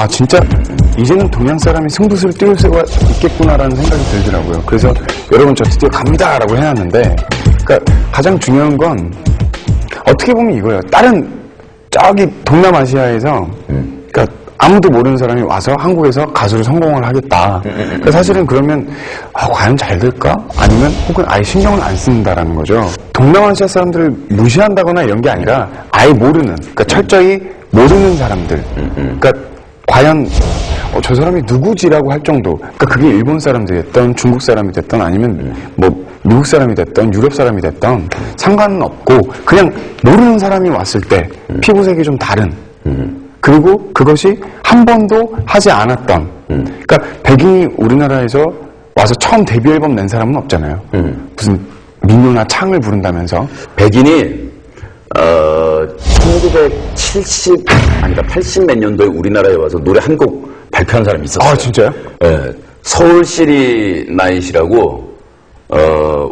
아 진짜 이제는 동양 사람이 승부수를 띄울 수가 있겠구나라는 생각이 들더라고요. 그래서 여러분 저 드디어 갑니다 라고 해놨는데, 그러니까 가장 중요한 건 어떻게 보면 이거예요. 다른 저기 동남아시아에서 그러니까 아무도 모르는 사람이 와서 한국에서 가수로 성공을 하겠다. 그러니까 사실은 그러면 과연 잘 될까? 아니면 혹은 아예 신경을 안 쓴다라는 거죠. 동남아시아 사람들을 무시한다거나 이런 게 아니라 아예 모르는, 그러니까 철저히 모르는 사람들. 그러니까 과연 저 사람이 누구지라고 할 정도. 그러니까 그게 일본 사람이 됐던 중국 사람이 됐던 아니면 뭐 미국 사람이 됐던 유럽 사람이 됐던 상관은 없고 그냥 모르는 사람이 왔을 때 피부색이 좀 다른, 그리고 그것이 한 번도 하지 않았던, 그러니까 백인이 우리나라에서 와서 처음 데뷔 앨범 낸 사람은 없잖아요. 무슨 민요나 창을 부른다면서. 백인이 80 몇 년도에 우리나라에 와서 노래 한 곡 발표한 사람이 있었어요. 아 진짜요? 네. 서울시리 나잇이라고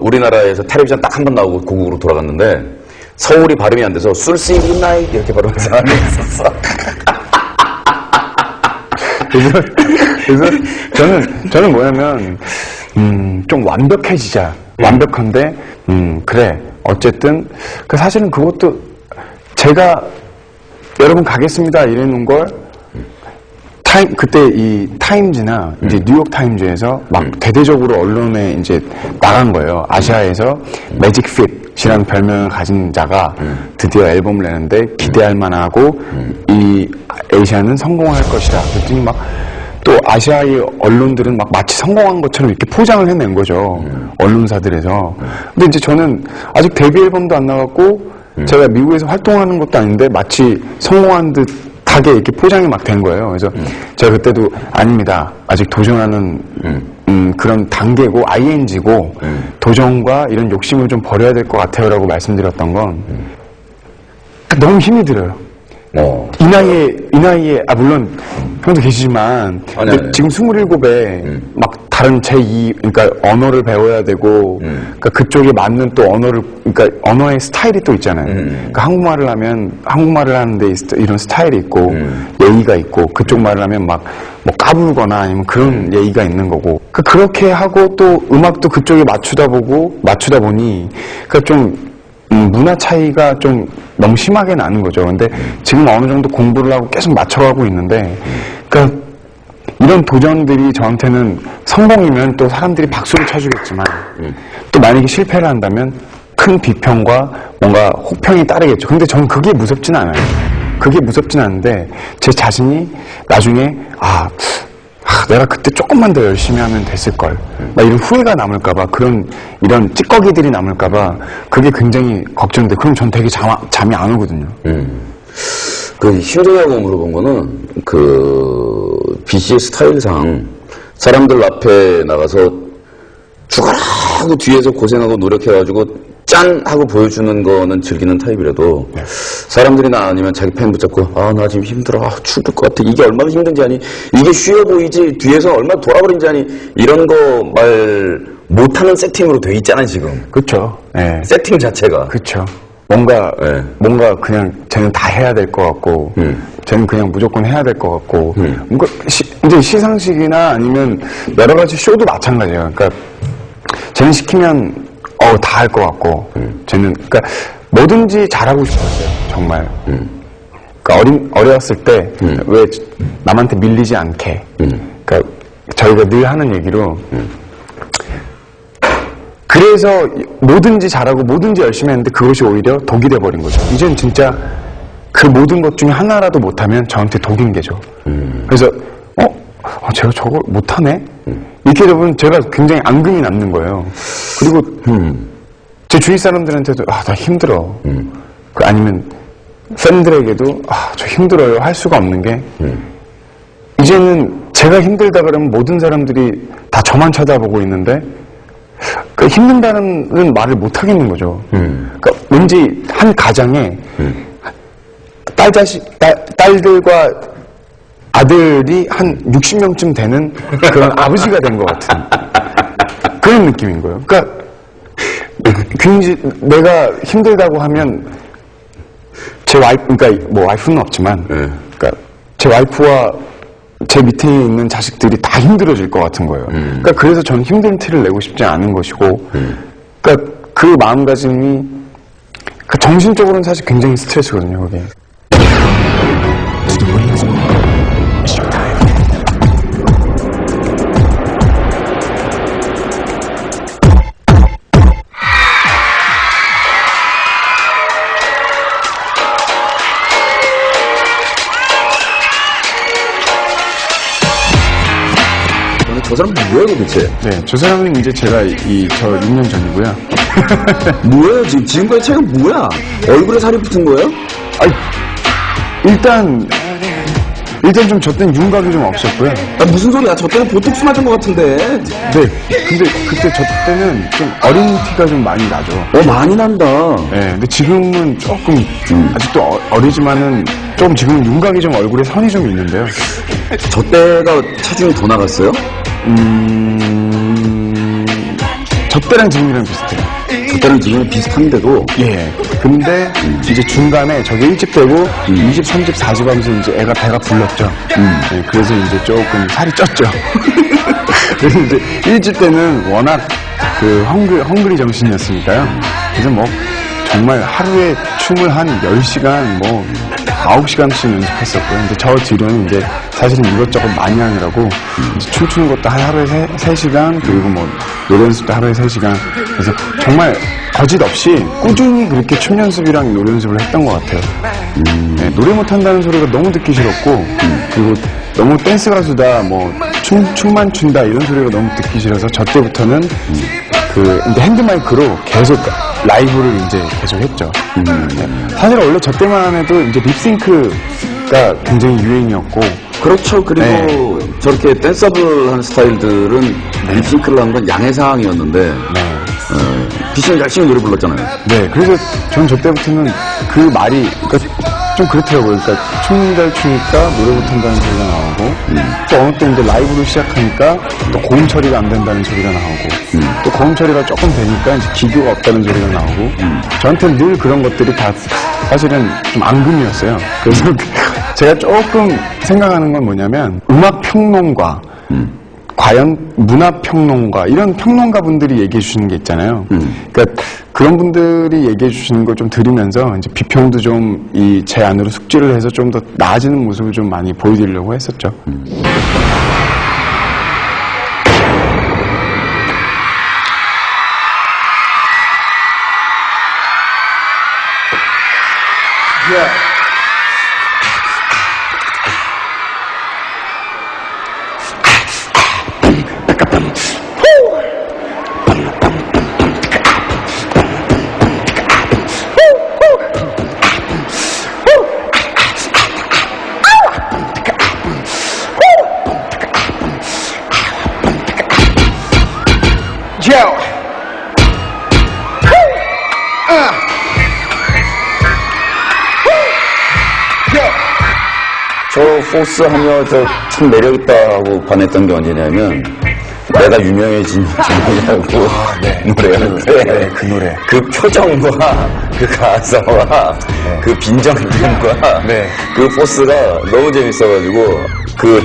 우리나라에서 텔레비전 딱 한 번 나오고 고국으로 돌아갔는데 서울이 발음이 안 돼서 술시리 나잇 이렇게 발음한 사람이 있었어. 그래서 저는 뭐냐면 좀 완벽해지자. 완벽한데 그래 어쨌든 사실은 그것도 제가 여러분 가겠습니다 이래놓은 걸 그때 이 타임즈나 이제 뉴욕 타임즈에서 막 대대적으로 언론에 이제 나간 거예요. 아시아에서 매직 핏이라는 별명을 가진 자가 드디어 앨범을 내는데 기대할 만하고 이 에이시아는 성공할 것이다. 그랬더니 막 또 아시아의 언론들은 막 마치 성공한 것처럼 이렇게 포장을 해낸 거죠. 언론사들에서. 근데 이제 저는 아직 데뷔 앨범도 안 나갔고 제가 미국에서 활동하는 것도 아닌데 마치 성공한 듯하게 이렇게 포장이 막 된 거예요. 그래서 제가 그때도 아닙니다. 아직 도전하는 그런 단계고 ING고 도전과 이런 욕심을 좀 버려야 될 것 같아요 라고 말씀드렸던 건 너무 힘이 들어요. 이 나이에, 물론, 형도 계시지만, 아니. 지금 27에, 막, 다른 제2, 그러니까, 언어를 배워야 되고, 그러니까, 그쪽에 맞는 또 언어를, 그러니까, 언어의 스타일이 또 있잖아요. 그러니까, 한국말을 하면, 한국말을 하는데 이런 스타일이 있고, 예의가 있고, 그쪽 말을 하면 막, 뭐, 까불거나 아니면 그런 예의가 있는 거고. 그렇게 하고 또 음악도 그쪽에 맞추다 보니, 그러니까 좀, 문화 차이가 좀 너무 심하게 나는 거죠. 근데 지금 어느 정도 공부를 하고 계속 맞춰가고 있는데, 그러니까 이런 도전들이 저한테는 성공이면 또 사람들이 박수를 쳐주겠지만, 또 만약에 실패를 한다면 큰 비평과 뭔가 혹평이 따르겠죠. 근데 저는 그게 무섭진 않아요. 그게 무섭진 않은데 제 자신이 나중에 내가 그때 조금만 더 열심히 하면 됐을걸. 막 이런 후회가 남을까봐, 이런 찌꺼기들이 남을까봐, 그게 굉장히 걱정돼. 그럼 전 되게 잠이 안 오거든요. 힘드냐고 물어본 거는, BC의 스타일상, 사람들 앞에 나가서 죽어라 하고 뒤에서 고생하고 노력해가지고 짠! 하고 보여주는 거는 즐기는 타입이라도 사람들이 나 아니면 자기 팬 붙잡고 나 지금 힘들어. 죽을 것 같아. 이게 얼마나 힘든지 아니? 이게 쉬워 보이지? 뒤에서 얼마나 돌아버린지 아니? 이런 거 말 못하는 세팅으로 돼 있잖아 지금. 그쵸. 네. 세팅 자체가. 그쵸. 뭔가 그냥 쟤는 다 해야 될 것 같고 쟤는 그냥 무조건 해야 될 것 같고 뭔가 이제 시상식이나 아니면 여러 가지 쇼도 마찬가지예요. 그러니까 쟤는 시키면 다 할 것 같고, 쟤는, 그러니까, 뭐든지 잘하고 싶었어요, 정말. 그러니까 어렸을 때, 왜 남한테 밀리지 않게, 그러니까, 저희가 늘 하는 얘기로, 그래서 뭐든지 잘하고 뭐든지 열심히 했는데 그것이 오히려 독이 돼버린 거죠. 이젠 진짜 그 모든 것 중에 하나라도 못하면 저한테 독인 게죠. 그래서, 제가 저걸 못하네? 이렇게 되면 제가 굉장히 앙금이 남는 거예요. 그리고 제 주위 사람들한테도 나 힘들어. 아니면 팬들에게도 저 힘들어요 할 수가 없는 게 이제는 제가 힘들다 그러면 모든 사람들이 다 저만 쳐다보고 있는데 힘든다는 말을 못 하겠는 거죠. 그러니까 왠지 한 가정에 딸들과 아들이 한 60명쯤 되는 그런 아버지가 된 것 같은 그런 느낌인 거예요. 그러니까 굉장히 내가 힘들다고 하면 제 와이프, 그러니까 뭐 와이프는 없지만, 그러니까 제 와이프와 제 밑에 있는 자식들이 다 힘들어질 것 같은 거예요. 그러니까 그래서 저는 힘든 티를 내고 싶지 않은 것이고, 그러니까 그 마음가짐이 그 정신적으로는 사실 굉장히 스트레스거든요, 그게. 저 사람 뭐야 도대체? 네, 저 사람은 이제 제가 저 6년 전이고요. 뭐예요 지금? 지금까지 차이가 뭐야? 얼굴에 살이 붙은 거예요? 아니, 일단 좀 저 때는 윤곽이 좀 없었고요. 아, 무슨 소리야? 저 때는 보톡스 맞은 것 같은데. 네, 근데 그때 저 때는 좀 어린 티가 좀 많이 나죠. 많이 난다. 네, 근데 지금은 조금 아직도 어리지만은 좀 지금 윤곽이 좀 얼굴에 선이 좀 있는데요. 저 때가 체중이 더 나갔어요? 저 때랑 지금이랑 비슷해요. 저 때랑 지금은 비슷한데도. 예. 근데 이제 중간에 저게 1집 되고 2집, 3집, 4집 하면서 이제 배가 불렀죠. 네, 그래서 이제 조금 살이 쪘죠. 그래서 이제 1집 때는 워낙 그 헝그리 정신이었으니까요. 그래서 뭐 정말 하루에 춤을 한 10시간 뭐 9시간씩 연습했었고요. 근데 저 뒤로는 이제 사실은 이것저것 많이 하느라고 이제 춤추는 것도 하루에 3시간 그리고 뭐 노래 연습도 하루에 3시간 그래서 정말 거짓 없이 꾸준히 그렇게 춤 연습이랑 노래 연습을 했던 것 같아요. 네, 노래 못한다는 소리가 너무 듣기 싫었고 그리고 너무 댄스 가수다 뭐 춤만 춘다 이런 소리가 너무 듣기 싫어서 저 때부터는 이제 핸드마이크로 계속 라이브를 이제 계속 했죠. 네. 사실 원래 저 때만 해도 이제 립싱크가 굉장히 유행이었고. 그렇죠. 그리고 네. 저렇게 댄서블한 스타일들은 립싱크를 하는 건 양해사항이었는데, 비씨는 열심히 노래 불렀잖아요. 네. 그래서 전 저 때부터는 그 말이, 그러니까 좀 그렇더라고요. 그러니까 춤 잘 추니까 노래 못한다는 소리가 나오고, 또 어느 때 이제 라이브를 시작하니까 또 고음 처리가 안 된다는 소리가 나오고, 또 고음 처리가 조금 되니까 이제 기교가 없다는 소리가 나오고, 저한테는 늘 그런 것들이 다 사실은 좀 앙금이었어요. 그래서 제가 조금 생각하는 건 뭐냐면, 음악 평론가, 과연 문화평론가 이런 평론가분들이 얘기해 주시는 게 있잖아요. 그러니까 그런 분들이 얘기해 주시는 걸 좀 들으면서 이제 비평도 좀 제 안으로 숙지를 해서 좀 더 나아지는 모습을 좀 많이 보여드리려고 했었죠. 저 포스 하며 저 참 매력있다 하고 반했던 게 언제냐면, 내가 유명해진 중이라고 노래할 때, 그 노래. 그 표정과 그 가사와 그 빈정됨과 그 포스가 너무 재밌어가지고,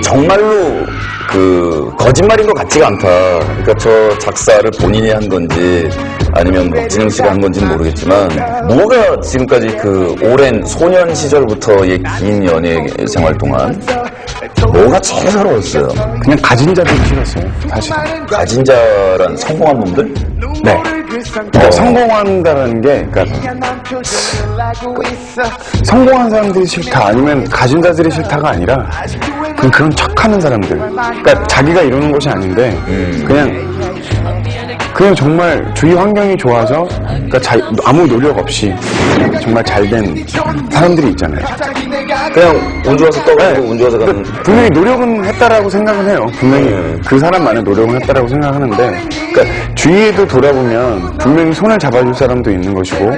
정말로 거짓말인 것 같지가 않다. 그러니까 저 작사를 본인이 한 건지 아니면 박진영 씨가 한 건지는 모르겠지만, 뭐가 지금까지 오랜 소년 시절부터의 긴 연예 생활 동안 뭐가 제일 서러웠어요? 그냥 가진 자들이 싫었어요, 사실. 가진 자란 성공한 놈들? 네. 그러니까 성공한다는 게, 성공한 사람들이 싫다, 아니면 가진 자들이 싫다가 아니라, 그런 척하는 사람들. 그러니까 자기가 이루는 것이 아닌데, 그냥 정말 주위 환경이 좋아서, 그러니까 아무 노력 없이 정말 잘된 사람들이 있잖아요. 그냥 운 좋아서 떠가고 운 좋아서 가는. 분명히 노력은 했다라고 생각은 해요. 분명히 그 사람만의 노력은 했다라고 생각하는데, 그러니까 주위에도 돌아보면 분명히 손을 잡아줄 사람도 있는 것이고,